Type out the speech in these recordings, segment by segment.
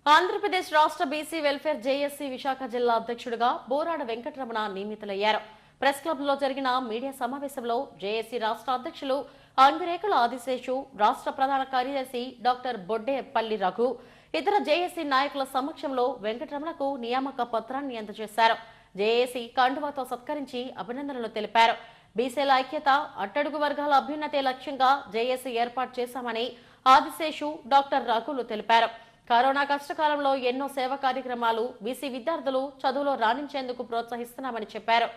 ఆంధ్రప్రదేశ్ రాష్ట్ర BC welfare JAC Visakha జిల్లా అధ్యక్షుడిగా బోరాడ వెంకటరమణ నియమితులయ్యారు. ప్రెస్ క్లబ్ లో జరిగిన మీడియా సమావేశంలో జేఏసీ రాష్ట్ర అధ్యక్షులు అంగిరేకుల ఆదిశేషు, రాష్ట్ర ప్రధాన కార్యదర్శి డాక్టర్ బొడ్డేపల్లి రఘు, ఇతర జేఏసీ నాయకుల సమక్షంలో వెంకటరమణకు నియామక పత్రాన్ని అందజేశారు. జేఏసీ కండువాతో సత్కరించి అభినందనలు తెలిపారు. బీసీల ఐక్యత, అట్టడుగు వర్గాల అభ్యున్నతే లక్ష్యంగా జేఏసీ ఏర్పాటు చేశామని ఆదిశేషు, డాక్టర్ రఘులు తెలిపారు. కరోనా కష్టకాలంలో ఎన్నో సేవా కార్యక్రమాలు బీసీ విద్యార్థులు చదువులో రాణించేందుకు ప్రోత్సహిస్తున్నామని చెప్పారు.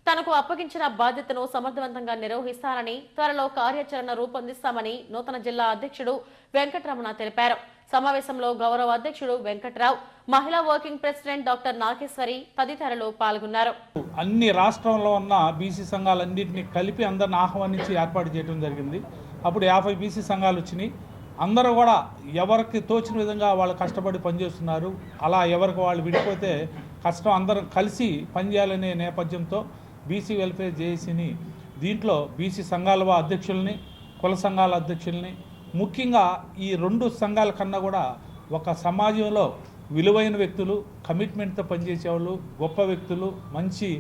తనకు అప్పగించిన బాధ్యతను సమర్థవంతంగా నిర్వహిస్తానని, త్వరలో కార్యాచరణ రూపొందిస్తామని నూతన జిల్లా అధ్యక్షుడు వెంకటరమణ తెలిపారు. సమావేశంలో గౌరవ అధ్యక్షుడు వెంకట్రావు, మహిళా వర్కింగ్ ప్రెసిడెంట్ డాక్టర్ నాగేశ్వరి తదితరులు పాల్గొన్నారు. అన్ని రాష్ట్రంలో ఉన్న బీసీ సంఘాలన్నింటినీ కలిపి అందరిని ఆహ్వానించి ఏర్పాటు చేయడం జరిగింది. అప్పుడు 50 బీసీ సంఘాలు వచ్చినాయి. అందరూ కూడా ఎవరికి తోచిన విధంగా వాళ్ళు కష్టపడి పనిచేస్తున్నారు. అలా ఎవరికి వాళ్ళు విడిపోతే కష్టం, అందరం కలిసి పనిచేయాలనే నేపథ్యంతో బీసీ వెల్ఫేర్ జేఏసీని దీంట్లో బీసీ సంఘాల అధ్యక్షుల్ని, కుల సంఘాల అధ్యక్షుల్ని, ముఖ్యంగా ఈ 2 సంఘాల కన్నా కూడా ఒక సమాజంలో విలువైన వ్యక్తులు, కమిట్మెంట్తో పనిచేసేవాళ్ళు, గొప్ప వ్యక్తులు, మంచి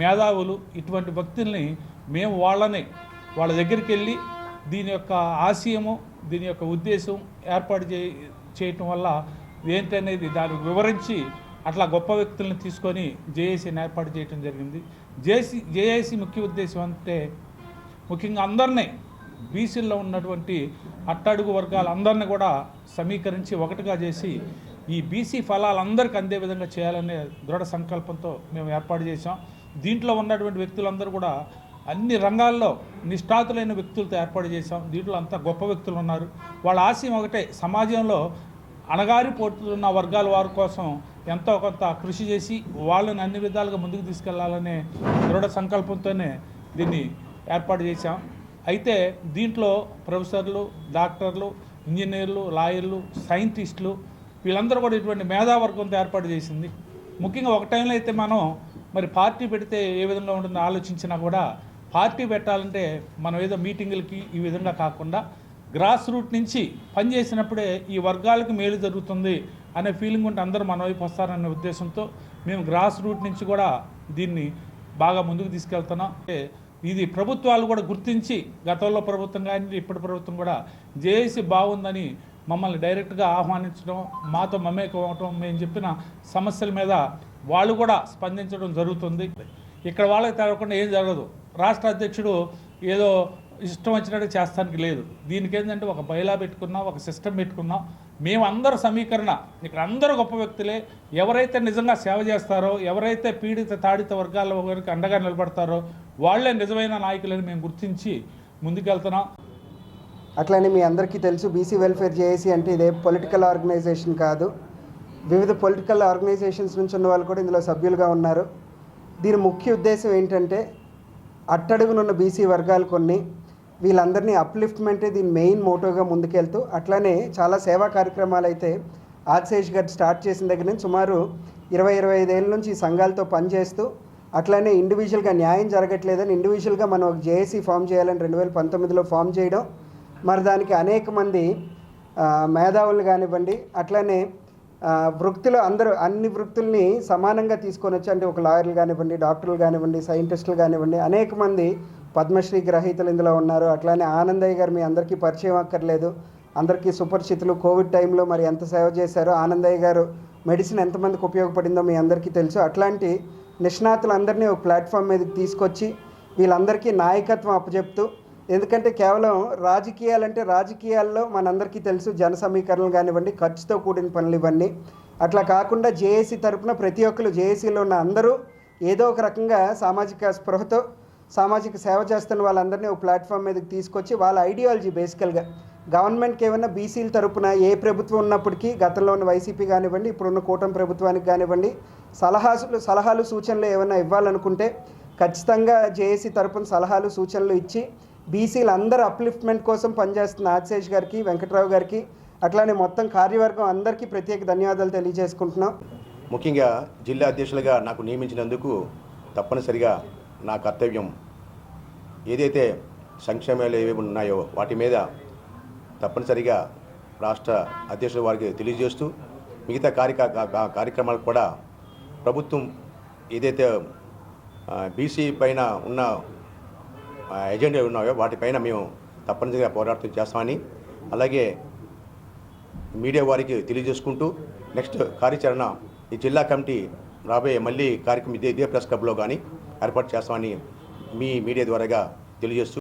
మేధావులు, ఇటువంటి వ్యక్తుల్ని మేము వాళ్ళ దగ్గరికి వెళ్ళి దీని యొక్క ఆశయము, దీని యొక్క ఉద్దేశం ఏర్పాటు చేయటం వల్ల ఏంటనేది దాన్ని వివరించి అట్లా గొప్ప వ్యక్తులను తీసుకొని జేఏసీని ఏర్పాటు చేయడం జరిగింది. జేఏసీ ముఖ్య ఉద్దేశం అంటే ముఖ్యంగా అందరినీ, బీసీల్లో ఉన్నటువంటి అట్టడుగు వర్గాలందరినీ కూడా సమీకరించి ఒకటిగా చేసి ఈ బీసీ ఫలాలందరికీ అందే విధంగా చేయాలనే దృఢ సంకల్పంతో మేము ఏర్పాటు చేసాం. దీంట్లో ఉన్నటువంటి వ్యక్తులందరూ కూడా అన్ని రంగాల్లో నిష్ఠాతులైన వ్యక్తులతో ఏర్పాటు చేశాం. దీంట్లో అంతా గొప్ప వ్యక్తులు ఉన్నారు. వాళ్ళ ఆశయం ఒకటే, సమాజంలో అణగారిపోతున్న వర్గాల వారి కోసం ఎంతో కొంత కృషి చేసి వాళ్ళని అన్ని విధాలుగా ముందుకు తీసుకెళ్లాలనే దృఢ సంకల్పంతోనే దీన్ని ఏర్పాటు చేశాం. అయితే దీంట్లో ప్రొఫెసర్లు, డాక్టర్లు, ఇంజనీర్లు, లాయర్లు, సైంటిస్టులు వీళ్ళందరూ కూడా ఇటువంటి మేధావర్గంతో ఏర్పాటు చేసింది. ముఖ్యంగా ఒక టైంలో అయితే మనం మరి పార్టీ పెడితే ఏ విధంగా ఉంటుందో ఆలోచించినా కూడా పార్టీ పెట్టాలంటే మనం ఏదో మీటింగులకి ఈ విధంగా కాకుండా గ్రాస్ రూట్ నుంచి పనిచేసినప్పుడే ఈ వర్గాలకు మేలు జరుగుతుంది అనే ఫీలింగ్ ఉంటే అందరూ మన వైపు వస్తారనే ఉద్దేశంతో మేము గ్రాస్ రూట్ నుంచి కూడా దీన్ని బాగా ముందుకు తీసుకెళ్తున్నాం. ఇది ప్రభుత్వాలు కూడా గుర్తించి, గతంలో ప్రభుత్వం కానీ ఇప్పటి ప్రభుత్వం కూడా జేఏసీ బాగుందని మమ్మల్ని డైరెక్ట్గా ఆహ్వానించడం, మాతో మమేకం అవటం, మేము చెప్పిన సమస్యల మీద వాళ్ళు కూడా స్పందించడం జరుగుతుంది. ఇక్కడ వాళ్ళకి తెలవకుండా ఏం జరగదు. రాష్ట్ర అధ్యక్షుడు ఏదో ఇష్టం వచ్చినట్టు చేస్తానికి లేదు. దీనికి ఏంటంటే ఒక బైలా పెట్టుకున్నాం, ఒక సిస్టమ్ పెట్టుకున్నాం. మేమందరూ సమీకరణ, ఇక్కడ అందరూ గొప్ప వ్యక్తులే. ఎవరైతే నిజంగా సేవ చేస్తారో, ఎవరైతే పీడిత తాడిత వర్గాల వారికి అండగా నిలబడతారో వాళ్లే నిజమైన నాయకులని మేము గుర్తించి ముందుకెళ్తున్నాం. అట్లనే మీ అందరికీ తెలుసు, బీసీ వెల్ఫేర్ జేఏసీ అంటే ఇదే పొలిటికల్ ఆర్గనైజేషన్ కాదు. వివిధ పొలిటికల్ ఆర్గనైజేషన్స్ నుంచి ఉన్న వాళ్ళు కూడా ఇందులో సభ్యులుగా ఉన్నారు. దీని ముఖ్య ఉద్దేశం ఏంటంటే అట్టడుగునున్న బీసీ వర్గాలు కొన్ని, వీళ్ళందరినీ అప్లిఫ్ట్మెంటే దీని మెయిన్ మోటోగా ముందుకెళ్తూ, అట్లనే చాలా సేవా కార్యక్రమాలు అయితే ఆదిశేష్ గారు స్టార్ట్ చేసిన దగ్గర నుంచి సుమారు 20-25 ఏళ్ళ నుంచి ఈ సంఘాలతో పనిచేస్తూ, అట్లనే ఇండివిజువల్గా న్యాయం జరగట్లేదని ఇండివిజువల్గా మనం ఒక జేఏసీ ఫామ్ చేయాలని 2019లో ఫామ్ చేయడం, మరి దానికి అనేక మంది మేధావులు కానివ్వండి, అట్లనే వృత్తులు అందరూ అన్ని వృత్తుల్ని సమానంగా తీసుకొని వచ్చి, అంటే ఒక లాయర్లు కానివ్వండి, డాక్టర్లు కానివ్వండి, సైంటిస్టులు కానివ్వండి, అనేక మంది పద్మశ్రీ గ్రహీతలు ఇందులో ఉన్నారు. అట్లానే ఆనందయ్య గారు మీ అందరికీ పరిచయం అక్కర్లేదు, అందరికీ సుపరిచితులు. కోవిడ్ టైంలో మరి ఎంత సేవ చేశారో, ఆనందయ్య గారు మెడిసిన్ ఎంతమందికి ఉపయోగపడిందో మీ అందరికీ తెలుసు. అట్లాంటి నిష్ణాతులందరినీ ఒక ప్లాట్ఫామ్ మీదకి తీసుకొచ్చి వీళ్ళందరికీ నాయకత్వం అప్పచెప్తూ, ఎందుకంటే కేవలం రాజకీయాలంటే రాజకీయాల్లో మనందరికీ తెలుసు జన సమీకరణలు కానివ్వండి, ఖర్చుతో కూడిన పనులు ఇవన్నీ. అట్లా కాకుండా జేఏసీ తరఫున ప్రతి ఒక్కరు, జేఏసీలో ఉన్న అందరూ ఏదో ఒక రకంగా సామాజిక స్పృహతో సామాజిక సేవ చేస్తున్న వాళ్ళందరినీ ఒక ప్లాట్ఫామ్ మీదకి తీసుకొచ్చి వాళ్ళ ఐడియాలజీ బేసికల్గా గవర్నమెంట్కి ఏమన్నా బీసీల తరపున ఏ ప్రభుత్వం ఉన్నప్పటికీ, గతంలో ఉన్న వైసీపీ కానివ్వండి, ఇప్పుడున్న కూటమి ప్రభుత్వానికి కానివ్వండి, సలహాలు సూచనలు ఏమైనా ఇవ్వాలనుకుంటే ఖచ్చితంగా జేఏసీ తరపున సలహాలు సూచనలు ఇచ్చి బీసీలు అందరూ అప్లిఫ్ట్మెంట్ కోసం పనిచేస్తున్న ఆదిశేష్ గారికి, వెంకట్రావు గారికి, అట్లానే మొత్తం కార్యవర్గం అందరికీ ప్రత్యేక ధన్యవాదాలు తెలియజేసుకుంటున్నాం. ముఖ్యంగా జిల్లా అధ్యక్షులుగా నాకు నియమించినందుకు తప్పనిసరిగా నా కర్తవ్యం ఏదైతే సంక్షేమాలు ఏవేవి ఉన్నాయో వాటి మీద తప్పనిసరిగా రాష్ట్ర అధ్యక్షుల వారికి తెలియజేస్తూ మిగతా కార్యక్రమాలు కూడా ప్రభుత్వం ఏదైతే బీసీ పైన ఉన్న ఎజెండాలు ఉన్నాయో వాటిపైన మేము తప్పనిసరిగా పోరాటం చేస్తామని, అలాగే మీడియా వారికి తెలియజేసుకుంటూ నెక్స్ట్ కార్యాచరణ ఈ జిల్లా కమిటీ రాబోయే మళ్ళీ కార్యక్రమం ఇదే ప్రెస్ క్లబ్లో కానీ ఏర్పాటు చేస్తామని మీ మీడియా ద్వారాగా తెలియజేస్తూ